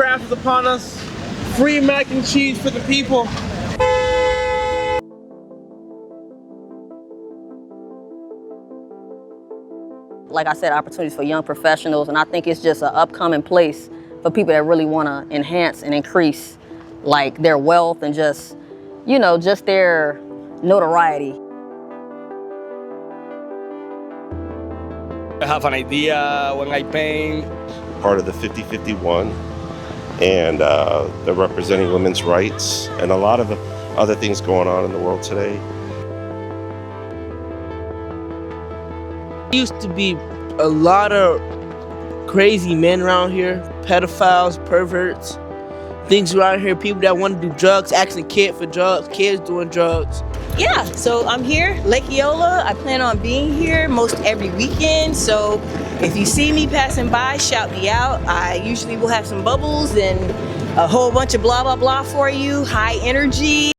craft is upon us. Free mac and cheese for the people. Like I said, opportunities for young professionals, and I think it's just an upcoming place for people that really want to enhance and increase like their wealth and just, you know, just their notoriety. I have an idea when I paint. Part of the 50-51, and they're representing women's rights and a lot of other things going on in the world today. Used to be a lot of crazy men around here, pedophiles, perverts, things around here, people that want to do drugs, asking kids for drugs, kids doing drugs. Yeah, so I'm here, Lake Eola. I plan on being here most every weekend, so if you see me passing by, shout me out. I usually will have some bubbles and a whole bunch of blah, blah, blah for you, high energy.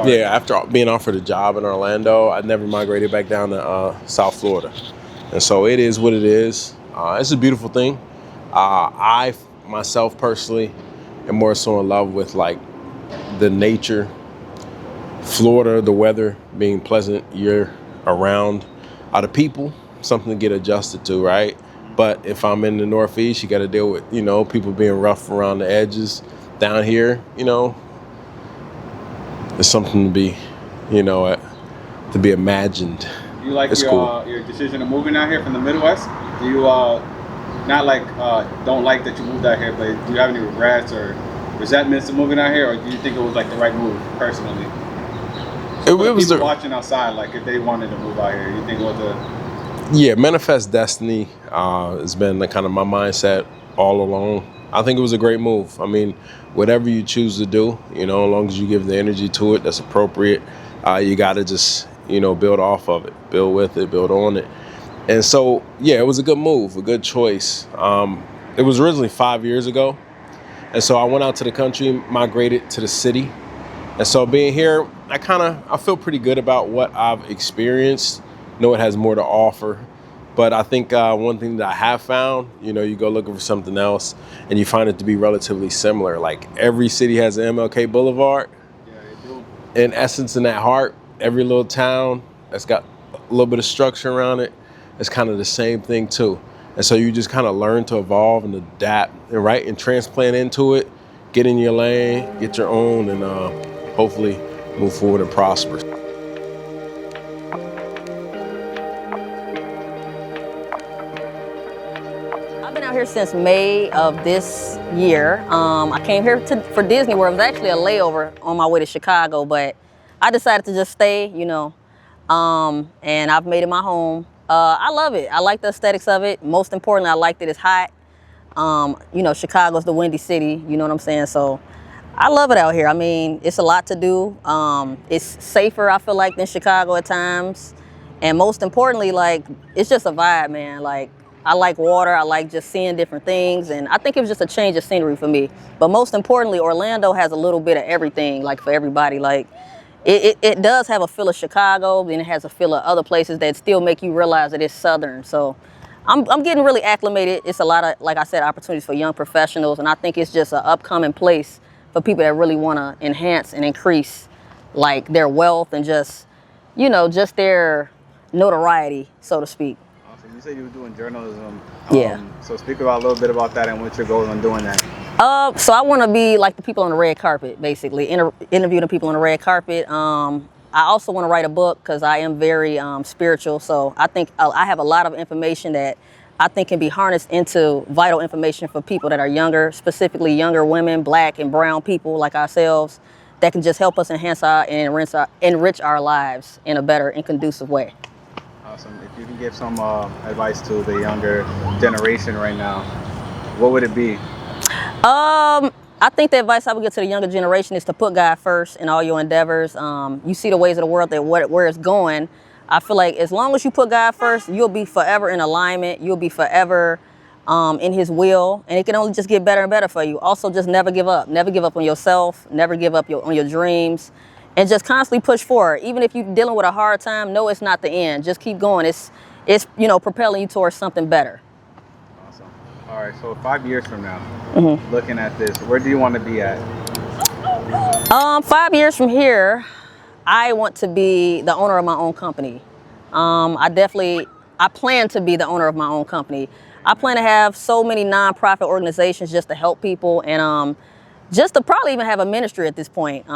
Yeah, after being offered a job in Orlando, I never migrated back down to South Florida. And so it is what it is. It's a beautiful thing. I, myself personally, am more so in love with like the nature, Florida, the weather being pleasant year around. The people, something to get adjusted to, right? But if I'm in the Northeast, you got to deal with, you know, people being rough around the edges. Down here, you know, it's something to be, you know, to be imagined. You like your decision of moving out here from the Midwest? Do you not like don't like that you moved out here, but do you have any regrets or resentments of moving out here, or do you think it was like the right move personally? So it was people watching outside, like if they wanted to move out here, you think it was Yeah, manifest destiny has been the kind of my mindset all along. I think it was a great move. I mean, whatever you choose to do, you know, as long as you give the energy to it that's appropriate, you got to just, you know, build off of it, build with it, build on it. And so, yeah, it was a good move, a good choice. It was originally 5 years ago. And so I went out to the country, migrated to the city. And so being here, I feel pretty good about what I've experienced. Know it has more to offer. But I think one thing that I have found, you know, you go looking for something else and you find it to be relatively similar. Like every city has an MLK Boulevard. Yeah, they do. In essence, in that heart, every little town that's got a little bit of structure around it, it's kind of the same thing too. And so you just kind of learn to evolve and adapt and right and transplant into it, get in your lane, get your own, and hopefully move forward and prosper. I've been out here since May of this year. I came here for Disney World. It was actually a layover on my way to Chicago, but I decided to just stay, you know, and I've made it my home. I love it. I like the aesthetics of it. Most importantly, I like that it's hot. You know, Chicago's the windy city, you know what I'm saying? So I love it out here. I mean, it's a lot to do. It's safer, I feel like, than Chicago at times. And most importantly, like, it's just a vibe, man. Like, I like water. I like just seeing different things. And I think it was just a change of scenery for me. But most importantly, Orlando has a little bit of everything, like, for everybody. Like, it does have a feel of Chicago, and it has a feel of other places that still make you realize that it's Southern. So I'm getting really acclimated. It's a lot of, like I said, opportunities for young professionals, and I think it's just an upcoming place for people that really want to enhance and increase like their wealth and just, you know, just their notoriety, so to speak. Awesome. You said you were doing journalism. Yeah. So speak about a little bit about that and what your goals on doing that. So I want to be like the people on the red carpet, basically, interview the people on the red carpet. I also want to write a book because I am very spiritual. So I think I have a lot of information that I think can be harnessed into vital information for people that are younger, specifically younger women, black and brown people like ourselves, that can just help us enhance and enrich our lives in a better and conducive way. Awesome. If you can give some advice to the younger generation right now, what would it be? I think the advice I would give to the younger generation is to put God first in all your endeavors. You see the ways of the world, that where it's going. I feel like as long as you put God first, you'll be forever in alignment. You'll be forever in His will, and it can only just get better and better for you. Also, just never give up. Never give up on yourself. Never give up on your dreams, and just constantly push forward. Even if you're dealing with a hard time, no, it's not the end. Just keep going. It's you know, propelling you towards something better. Awesome. All right, so 5 years from now, Mm-hmm. looking at this, where do you want to be at? 5 years from here, I want to be the owner of my own company. I plan to be the owner of my own company. I plan to have so many nonprofit organizations just to help people, and just to probably even have a ministry at this point,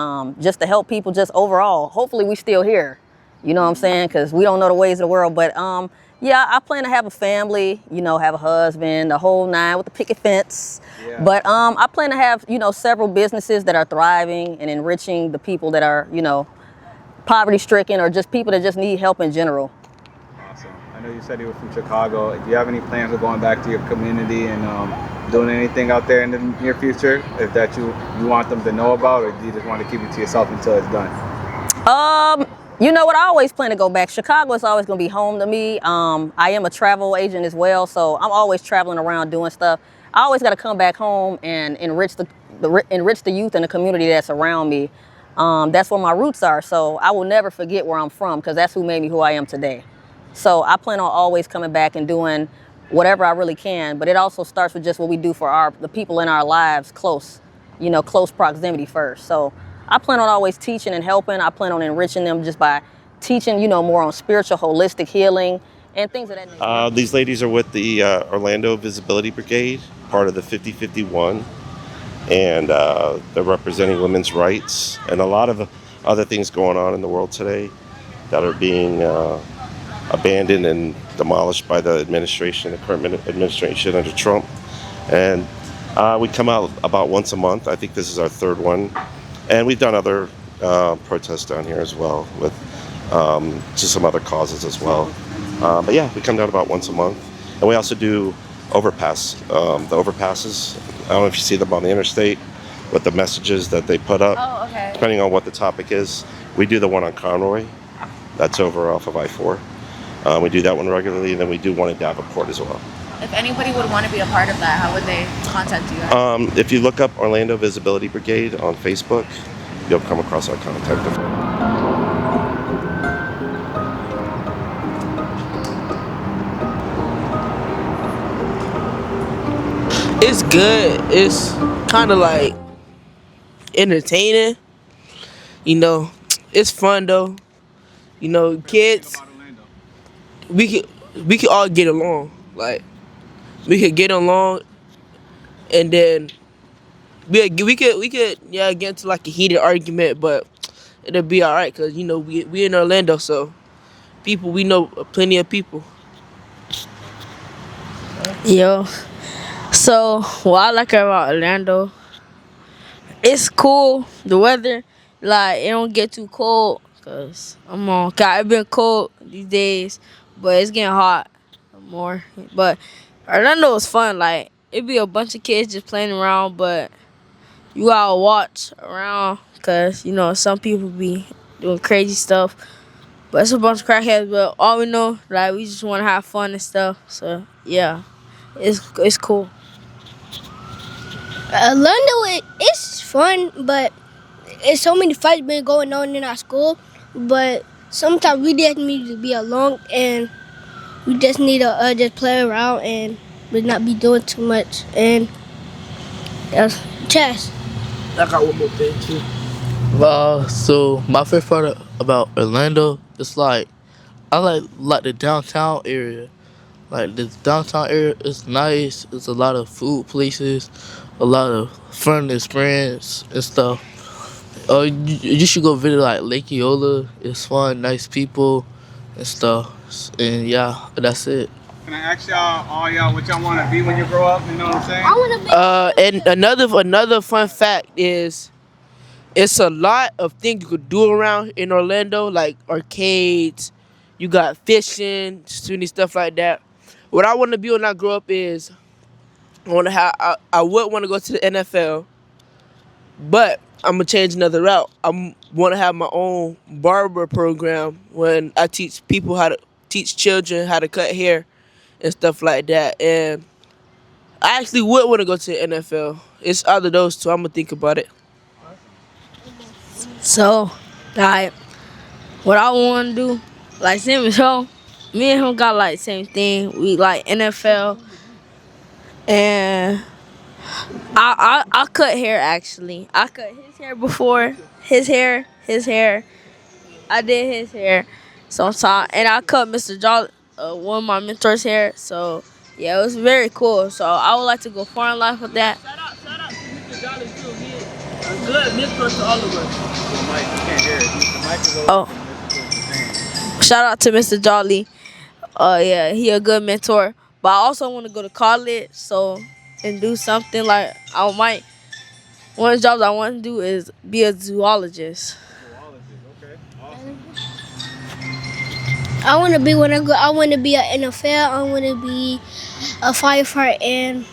just to help people just overall. Hopefully we still here, you know what I'm saying? Because we don't know the ways of the world, but yeah, I plan to have a family, you know, have a husband, the whole nine with the picket fence. Yeah. But I plan to have, you know, several businesses that are thriving and enriching the people that are, you know, poverty stricken or just people that just need help in general. Awesome. I know you said you were from Chicago. Do you have any plans of going back to your community and doing anything out there in the near future if that you want them to know about, or do you just want to keep it to yourself until it's done? You know what? I always plan to go back. Chicago is always going to be home to me. I am a travel agent as well, so I'm always traveling around doing stuff. I always got to come back home and enrich the youth and the community that's around me. That's where my roots are, so I will never forget where I'm from because that's who made me who I am today. So I plan on always coming back and doing whatever I really can, but it also starts with just what we do for the people in our lives close proximity first. So I plan on always teaching and helping. I plan on enriching them just by teaching, you know, more on spiritual, holistic healing and things of that nature. These ladies are with the Orlando Visibility Brigade, part of the 5051, and they're representing women's rights and a lot of other things going on in the world today that are being abandoned and demolished by the current administration under Trump. And we come out about once a month. I think this is our third one. And we've done other protests down here as well with just some other causes as well. But yeah, we come down about once a month. And we also do the overpasses. I don't know if you see them on the interstate with the messages that they put up. Oh, okay. Depending on what the topic is. We do the one on Conroy. That's over off of I-4. We do that one regularly, and then we do one in Davenport as well. If anybody would want to be a part of that, how would they contact you guys? If you look up Orlando Visibility Brigade on Facebook, you'll come across our contact. It's good. It's kind of like entertaining. You know, it's fun though. You know, kids, we could all get along. Like, we could get along, and then we could get into like a heated argument, but it'll be all right because you know we in Orlando, so we know plenty of people. Yo, so what I like about Orlando, it's cool. The weather, like it don't get too cold, cause it's been cold these days, but it's getting hot more. But Orlando is fun. Like it be a bunch of kids just playing around, but you gotta watch around, cause you know some people be doing crazy stuff. But it's a bunch of crackheads. But all we know, like we just want to have fun and stuff. So yeah. It's cool. Orlando, it's fun, but it's so many fights been going on in our school. But sometimes we just need to be alone, and we just need to just play around and not be doing too much. And that's chess. I got one more thing too. So my favorite part about Orlando is like I like the downtown area. Like the downtown area is nice. There's a lot of food places, a lot of fun experience and stuff. You should go visit like Lake Eola. It's fun, nice people and stuff. And yeah, that's it. Can I ask all y'all what y'all want to be when you grow up? You know what I'm saying? I want And another fun fact is, it's a lot of things you could do around in Orlando, like arcades. You got fishing, shooting stuff like that. What I want to be when I grow up is, I would want to go to the NFL, but I'm gonna change another route. I want to have my own barber program when I teach children how to cut hair and stuff like that. And I actually would want to go to the NFL. It's either those two. I'm gonna think about it. So, like, what I want to do, like, same as him, me and him got, like, same thing. We like NFL. And I cut hair actually. I cut his hair before. His hair. I did his hair sometime, and I cut Mr. Jolly, one of my mentors' hair. So yeah, it was very cool. So I would like to go far in life with that. Shout out to Mr. Jolly too. He is a good mentor to all of us. The mic, you can't hear it. The mic is over. Oh, shout out to Mr. Jolly. Yeah, he a good mentor. But I also want to go to college, so and do something like I might. One of the jobs I want to do is be a zoologist. I want to be when I go. I want to be an NFL. I want to be a firefighter and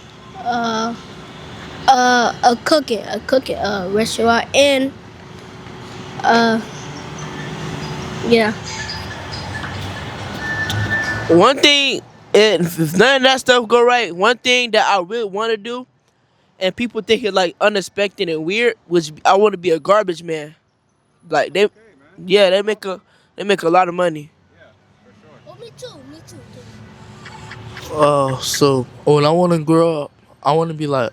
a cooking restaurant and yeah. One thing, if none of that stuff go right, one thing that I really want to do, and people think it like unexpected and weird, was I want to be a garbage man. Like yeah, they make a lot of money. Oh, me too. So when I want to grow up, I want to be like,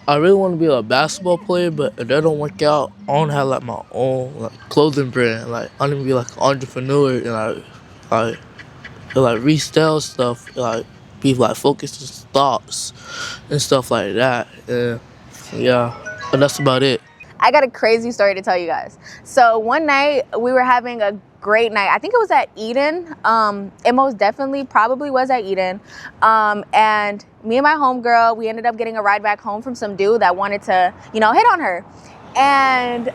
I really want to be a basketball player, but if that don't work out, I want to have like my own like clothing brand. Like I want to be like an entrepreneur and like resell stuff, like be like focused on stocks and stuff like that. And yeah, but that's about it. I got a crazy story to tell you guys. So one night we were having a great night. I think it was at Eden. It most definitely probably was at Eden. And me and my homegirl, we ended up getting a ride back home from some dude that wanted to, hit on her. And,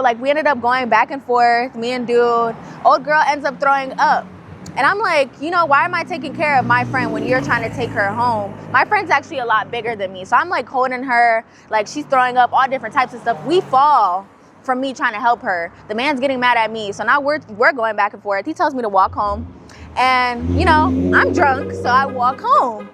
like we ended up going back and forth, me and dude. Old girl ends up throwing up. And I'm like, why am I taking care of my friend when you're trying to take her home? My friend's actually a lot bigger than me. So I'm like holding her, like she's throwing up, all different types of stuff. We fall from me trying to help her. The man's getting mad at me. So now we're going back and forth. He tells me to walk home. And, I'm drunk, so I walk home.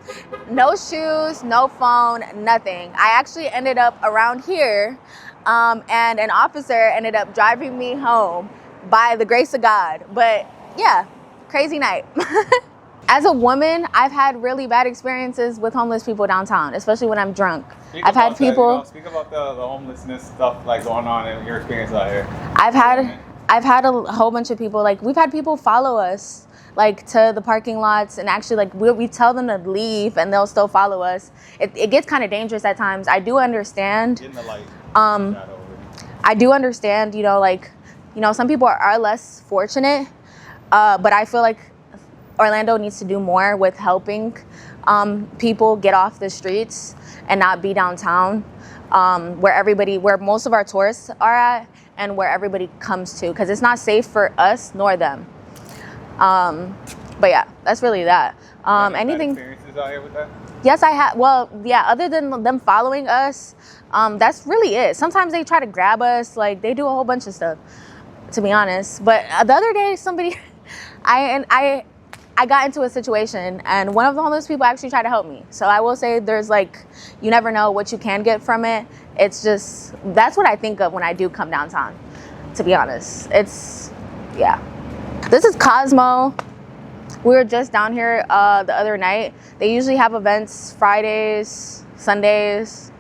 No shoes, no phone, nothing. I actually ended up around here, and an officer ended up driving me home by the grace of God. But yeah. Crazy night. As a woman, I've had really bad experiences with homeless people downtown, especially when I'm drunk. I've had people. Speak about the homelessness stuff like going on in your experience out here. I've had a whole bunch of people, like we've had people follow us like to the parking lots, and actually like we tell them to leave and they'll still follow us. It gets kind of dangerous at times. I do understand. Get in the light. I do understand. Some people are less fortunate. But I feel like Orlando needs to do more with helping people get off the streets and not be downtown, where most of our tourists are at and where everybody comes to, because it's not safe for us nor them. But yeah, that's really that. Anything? Experiences out here with that? Yes, I have. Well, yeah. Other than them following us, that's really it. Sometimes they try to grab us. Like they do a whole bunch of stuff, to be honest. But the other day, somebody. I got into a situation and one of the homeless people actually tried to help me. So I will say there's you never know what you can get from it. It's just, that's what I think of when I do come downtown, to be honest. Yeah. This is Cosmo. We were just down here the other night. They usually have events Fridays, Sundays.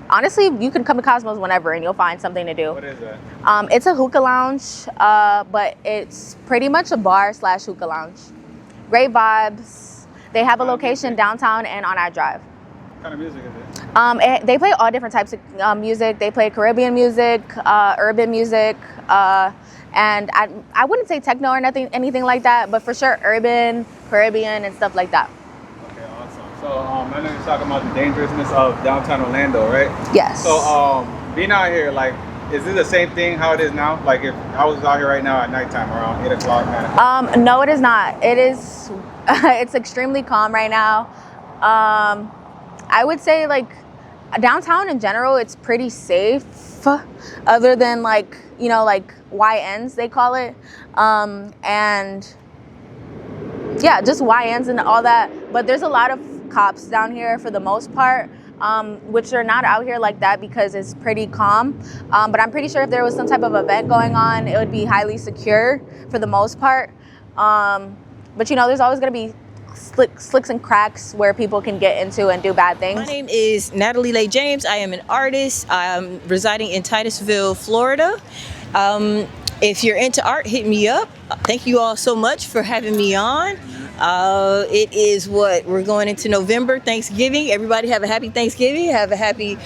Honestly, you can come to Cosmos whenever and you'll find something to do. What is that? It's a hookah lounge, but it's pretty much a bar/hookah lounge. Great vibes. They have a location downtown and on our drive. What kind of music is it? They play all different types of music. They play Caribbean music, urban music, and I wouldn't say techno or anything like that, but for sure urban, Caribbean, and stuff like that. So I know you're talking about the dangerousness of downtown Orlando, right? Yes. So being out here, like, is it the same thing how it is now? Like if I was out here right now at nighttime around 8 o'clock, 9 o'clock? No, it is not. It is, it's extremely calm right now. I would say like downtown in general, it's pretty safe other than like YNs, they call it. And yeah, just YNs and all that. But there's a lot of cops down here for the most part, which are not out here like that because it's pretty calm. But I'm pretty sure if there was some type of event going on, it would be highly secure for the most part. But there's always going to be slicks and cracks where people can get into and do bad things? My name is Natalie Leigh James. I am an artist. I'm residing in Titusville, Florida. If you're into art, hit me up. Thank you all so much for having me on. It is we're going into November, Thanksgiving. Everybody have a happy Thanksgiving. Have a happy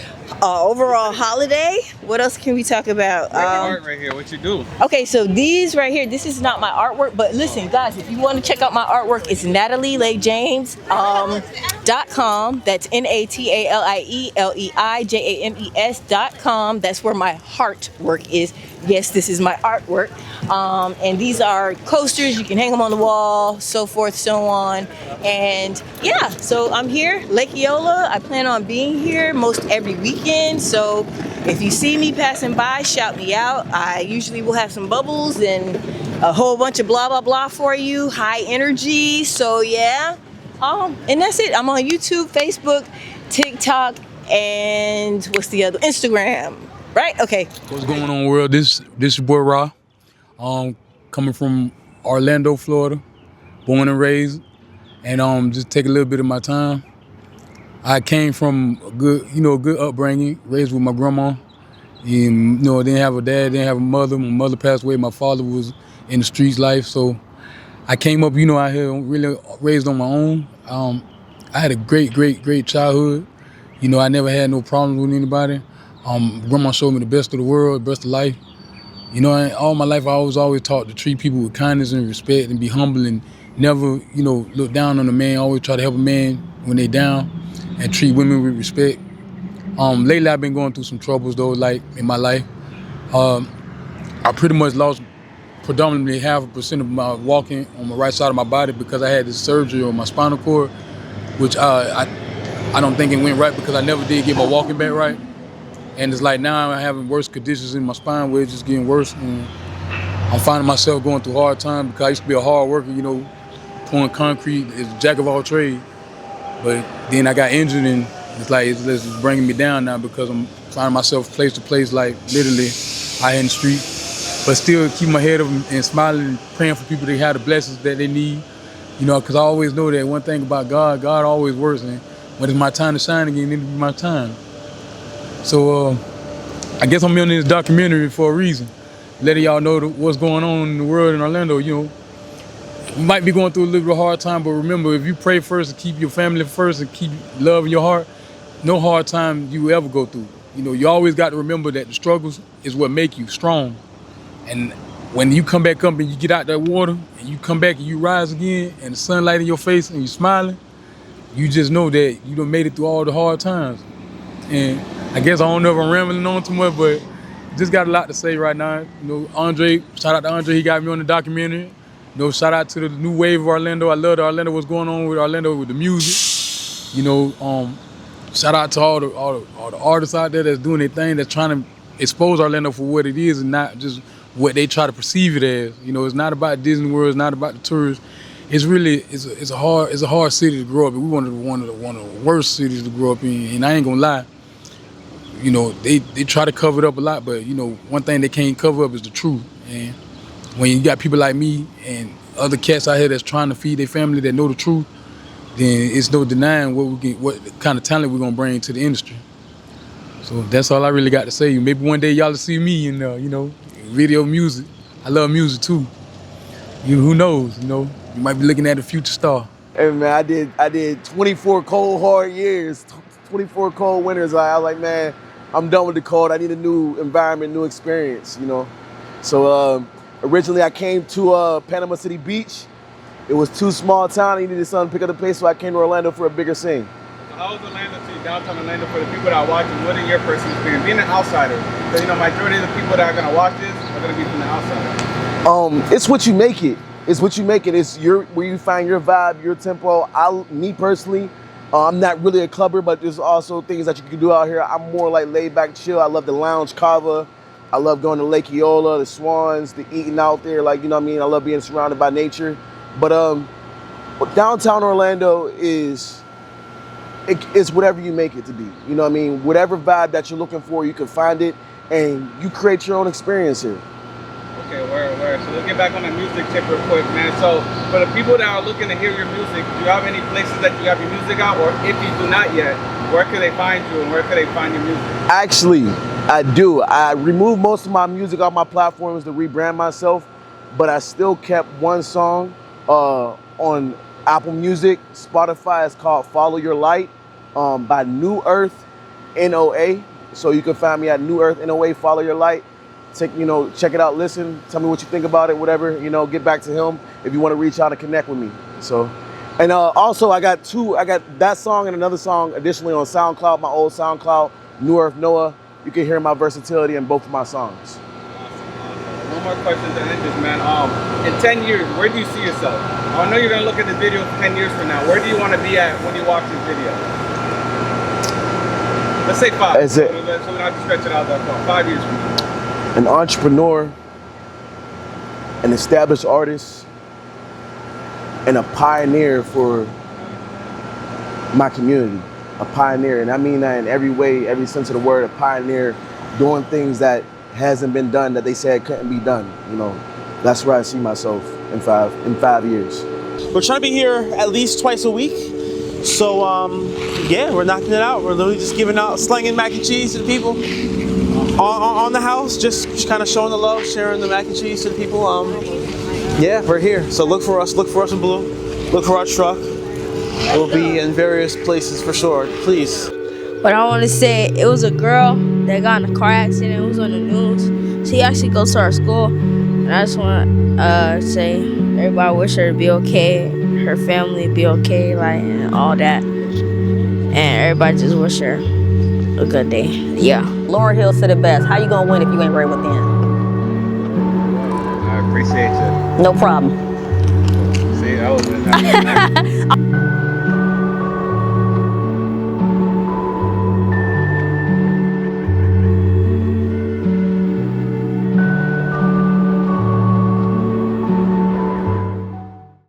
overall holiday. What else can we talk about? Art right here, what you do? Okay, so these right here, this is not my artwork, but listen, guys, if you want to check out my artwork, it's natalieleigjames.com. That's NATALIELEIJAMES.com. That's where my heart work is. Yes, this is my artwork. And these are coasters. You can hang them on the wall, so forth, so on. And yeah, so I'm here, Lake Eola. I plan on being here most every weekend. So if you see me passing by, shout me out. I usually will have some bubbles and a whole bunch of blah, blah, blah for you. High energy. So yeah. And that's it. I'm on YouTube, Facebook, TikTok, and what's the other? Instagram. Right? Okay. What's going on, world? This your boy Ra. Coming from Orlando, Florida, born and raised, and just take a little bit of my time. I came from a good upbringing, raised with my grandma. And, didn't have a dad, didn't have a mother. My mother passed away. My father was in the streets life, so I came up, out here really raised on my own. I had a great childhood. I never had no problems with anybody. Grandma showed me the best of the world, the best of life. And all my life I was always taught to treat people with kindness and respect and be humble and never, look down on a man. Always try to help a man when they down and treat women with respect. Lately I've been going through some troubles though, like in my life. I pretty much lost predominantly 0.5% of my walking on the right side of my body because I had this surgery on my spinal cord, which I don't think it went right because I never did get my walking back right. And it's like now I'm having worse conditions in my spine where it's just getting worse. And I'm finding myself going through hard times because I used to be a hard worker, pouring concrete, is a jack of all trades. But then I got injured and it's like it's bringing me down now because I'm finding myself place to place, like literally out here in the street. But still keep my head up and smiling and praying for people to have the blessings that they need. Because I always know that one thing about God always works. And when it's my time to shine again, it'll be my time. So I guess I'm in this documentary for a reason, letting y'all know what's going on in the world in Orlando. You might be going through a little bit of a hard time, but remember, if you pray first and keep your family first and keep love in your heart, no hard time you will ever go through. You always got to remember that the struggles is what make you strong. And when you come back up and you get out that water and you come back and you rise again and the sunlight in your face and you smiling, you just know that you done made it through all the hard times. And I guess I don't know if I'm rambling on too much, but just got a lot to say right now. Andre, shout out to Andre, he got me on the documentary. Shout out to the new wave of Orlando. I love Orlando, what's going on with Orlando with the music. Shout out to all the artists out there that's doing their thing, that's trying to expose Orlando for what it is and not just what they try to perceive it as. It's not about Disney World, it's not about the tourists. It's really it's a hard city to grow up in. We one of the worst cities to grow up in, and I ain't gonna lie. They try to cover it up a lot, but one thing they can't cover up is the truth. And when you got people like me and other cats out here that's trying to feed their family that know the truth, then it's no denying what kind of talent we're gonna bring to the industry. So that's all I really got to say. Maybe one day y'all will see me in video music. I love music too. Who knows? You might be looking at a future star. Hey man, I did 24 cold hard years, 24 cold winters. I was like, man, I'm done with the cold. I need a new environment, new experience, So originally I came to Panama City Beach. It was too small town. I needed something to pick up the pace, so I came to Orlando for a bigger scene. So how is Orlando to you, downtown Orlando, for the people that are watching? What are your personal experience? Being an outsider, because majority of the people that are gonna watch this are gonna be from the outside. It's what you make it. It's what you make it. It's where you find your vibe, your tempo. Me personally, I'm not really a clubber, but there's also things that you can do out here. I'm more like laid back, chill. I love the lounge kava. I love going to Lake Eola, the swans, the eating out there. I love being surrounded by nature. But downtown Orlando it's whatever you make it to be. Whatever vibe that you're looking for, you can find it, and you create your own experience here. Okay, word. So let's get back on the music tip real quick, man. So for the people that are looking to hear your music, do you have any places that you have your music out? Or if you do not yet, where can they find you and where can they find your music? Actually, I do. I removed most of my music off my platforms to rebrand myself, but I still kept one song on Apple Music, Spotify. It's called Follow Your Light by New Earth NOA. So you can find me at New Earth NOA, Follow Your Light. Check it out, listen, tell me what you think about it, whatever, get back to him if you want to reach out and connect with me. So, and also I got that song and another song additionally on SoundCloud, my old SoundCloud, New Earth Noah. You can hear my versatility in both of my songs. Awesome. One more question to end this, man. In 10 years, where do you see yourself? I know you're gonna look at the video 10 years from now. Where do you want to be at when you watch this video? Let's say 5. So we don't have to stretch it out that far. 5 years from now. An entrepreneur, an established artist, and a pioneer for my community. A pioneer, and I mean that in every way, every sense of the word, a pioneer doing things that hasn't been done that they said couldn't be done. That's where I see myself in 5 years. We're trying to be here at least twice a week. So yeah, we're knocking it out. We're literally just giving out, slinging mac and cheese to the people on the house, just kind of showing the love, sharing the mac and cheese to the people. Yeah, we're here. So look for us in blue. Look for our truck. We'll be in various places for sure. Please. But I want to say, it was a girl that got in a car accident. It was on the news. She actually goes to our school. And I just want to say, everybody wish her to be okay, her family be okay, and all that. And everybody just wish her a good day. Yeah. Lauryn Hill said it best. How you gonna win if you ain't right within? I appreciate you. No problem. See, that was